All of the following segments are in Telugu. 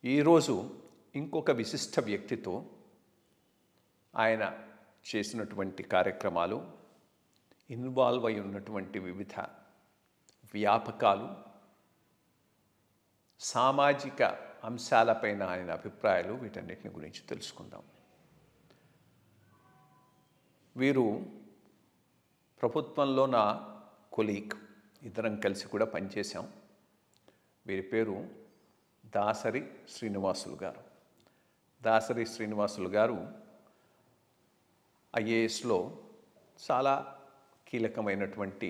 ఈరోజు ఇంకొక విశిష్ట వ్యక్తితో ఆయన చేసినటువంటి కార్యక్రమాలు, ఇన్వాల్వ్ అయి ఉన్నటువంటి వివిధ వ్యాపకాలు, సామాజిక అంశాలపైన ఆయన అభిప్రాయాలు, వీటన్నిటిని గురించి తెలుసుకుందాం. వీరు ప్రభుత్వంలో నా కొలీగ్, ఇద్దరం కలిసి కూడా పనిచేశాం. వీరి పేరు దాసరి శ్రీనివాసులు గారు. దాసరి శ్రీనివాసులు గారు ఐఏఎస్లో చాలా కీలకమైనటువంటి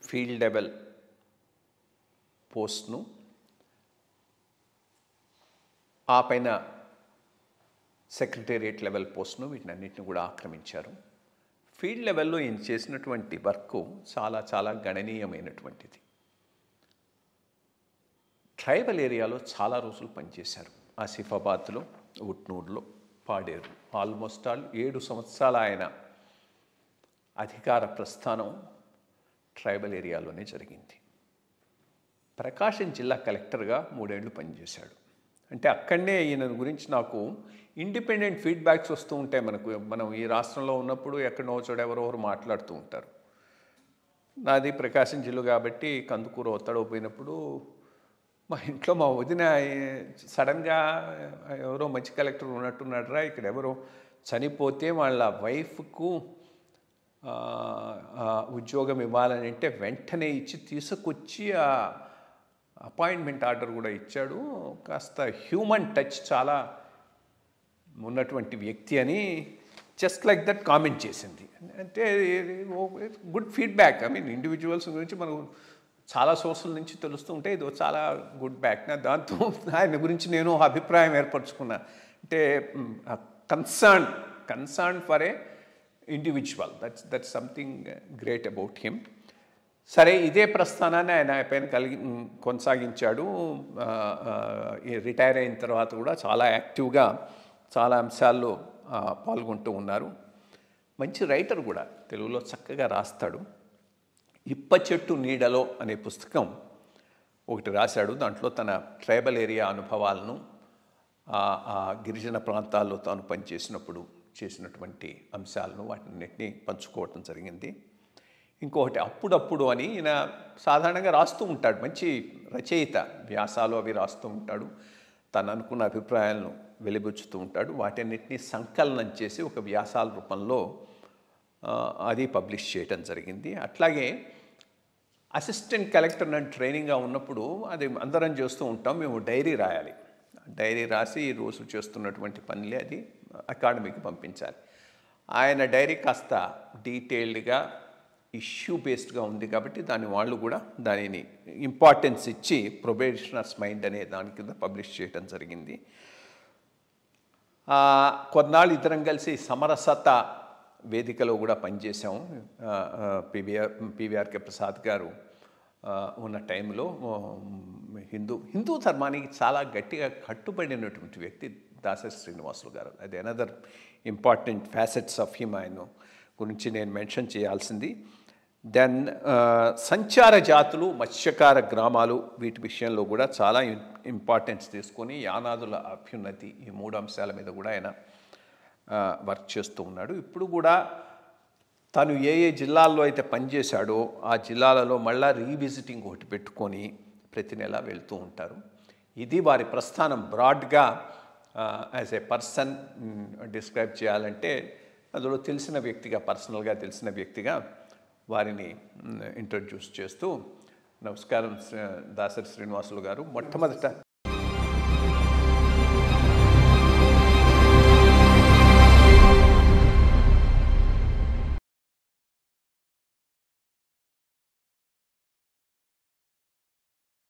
ఫీల్డ్ లెవెల్ పోస్ట్ను, ఆ పైన సెక్రటేరియట్ లెవెల్ పోస్ట్ను, వీటినన్నింటిని కూడా ఆక్రమించారు. ఫీల్డ్ లెవెల్లో ఈయన చేసినటువంటి వర్క్ చాలా గణనీయమైనటువంటిది. ట్రైబల్ ఏరియాలో చాలా రోజులు పనిచేశారు. ఆసిఫాబాద్లో, ఉట్నూరులో, పాడేరు. ఆల్మోస్ట్ 7 సంవత్సరాల ఆయన అధికార ప్రస్థానం ట్రైబల్ ఏరియాలోనే జరిగింది. ప్రకాశం జిల్లా కలెక్టర్గా 3 ఏళ్ళు పనిచేశాడు. అంటే అక్కడనే ఈయన గురించి నాకు ఇండిపెండెంట్ ఫీడ్బ్యాక్స్ వస్తూ ఉంటాయి. మనం ఈ రాష్ట్రంలో ఉన్నప్పుడు ఎక్కడో చోట ఎవరెవరు మాట్లాడుతూ ఉంటారు. నాది ప్రకాశం జిల్లా కాబట్టి కందుకూరు ఒత్తడో పోయినప్పుడు మా ఇంట్లో మా వదిన సడన్గా ఎవరో మంచి కలెక్టర్ ఉన్నట్టున్నాడరా, ఇక్కడ ఎవరో చనిపోతే వాళ్ళ వైఫ్కు ఉద్యోగం ఇవ్వాలని అంటే వెంటనే ఇచ్చి తీసుకొచ్చి ఆ అపాయింట్మెంట్ ఆర్డర్ కూడా ఇచ్చాడు. కాస్త హ్యూమన్ టచ్ చాలా ఉన్నటువంటి వ్యక్తి అని జస్ట్ లైక్ దట్ కామెంట్ చేసింది. అంటే good feedback. I mean individuals గురించి మనం చాలా సోర్సుల నుంచి తెలుస్తూ ఉంటే ఇది చాలా గుడ్ బ్యాక్. దాంతో ఆయన గురించి నేను అభిప్రాయం ఏర్పరచుకున్నా. అంటే concern for a individual, that's something great about him. సరే, ఇదే ప్రస్థానాన్ని ఆయన పైన కొనసాగించాడు. రిటైర్ అయిన తర్వాత కూడా చాలా యాక్టివ్గా చాలా అంశాల్లో పాల్గొంటూ ఉన్నారు. మంచి రైటర్ కూడా, తెలుగులో చక్కగా రాస్తాడు. ఇప్ప చెట్టు నీడలో అనే పుస్తకం ఒకటి రాశాడు. దాంట్లో తన ట్రైబల్ ఏరియా అనుభవాలను, ఆ గిరిజన ప్రాంతాల్లో తాను పనిచేసినప్పుడు చేసినటువంటి అంశాలను, వాటిన్నిటినీ పంచుకోవటం జరిగింది. ఇంకొకటి అప్పుడప్పుడు అని ఈయన సాధారణంగా రాస్తూ ఉంటాడు. మంచి రచయిత, వ్యాసాలు అవి రాస్తూ ఉంటాడు. తను అనుకున్న అభిప్రాయాలను వెలిబుచ్చుతూ ఉంటాడు. వాటన్నిటినీ సంకలనం చేసి ఒక వ్యాసాల రూపంలో అది పబ్లిష్ చేయటం జరిగింది. అట్లాగే అసిస్టెంట్ కలెక్టర్ నన్ను ట్రైనింగ్గా ఉన్నప్పుడు అది అందరం చేస్తూ ఉంటాం. మేము డైరీ రాయాలి. డైరీ రాసి రోజు చేస్తున్నటువంటి పనులే అది అకాడమీకి పంపించాలి. ఆయన డైరీ కాస్త డీటెయిల్డ్గా ఇష్యూ బేస్డ్గా ఉంది కాబట్టి వాళ్ళు కూడా దానిని ఇంపార్టెన్స్ ఇచ్చి ప్రొబేషనర్స్ మైండ్ అనే దాని కింద పబ్లిష్ చేయడం జరిగింది. కొన్నాళ్ళు ఇద్దరం కలిసి సమరసత వేదికలో కూడా పనిచేసాము. పివిఆర్కే ప్రసాద్ గారు ఉన్న టైంలో హిందూ ధర్మానికి చాలా గట్టిగా కట్టుబడినటువంటి వ్యక్తి దాసరి శ్రీనివాసులు గారు. అది another important facets of him. ఆయన గురించి నేను మెన్షన్ చేయాల్సింది. దెన్ సంచార జాతులు, మత్స్యకార గ్రామాలు, వీటి విషయంలో కూడా చాలా ఇంపార్టెన్స్ తీసుకొని యానాదుల అభ్యున్నతి, ఈ 3 అంశాల మీద కూడా ఆయన వర్క్ చేస్తూ ఉన్నాడు. ఇప్పుడు కూడా తను ఏ జిల్లాల్లో అయితే పనిచేశాడో ఆ జిల్లాలలో మళ్ళా రీవిజిటింగ్ ఒకటి పెట్టుకొని ప్రతి నెల వెళ్తూ ఉంటారు. ఇది వారి ప్రస్థానం. బ్రాడ్గా యాజ్ ఏ పర్సన్ డిస్క్రైబ్ చేయాలంటే అందులో తెలిసిన వ్యక్తిగా, పర్సనల్గా తెలిసిన వ్యక్తిగా వారిని ఇంట్రడ్యూస్ చేస్తూ, నమస్కారం దాసరి శ్రీనివాసులు గారు. మొట్టమొదట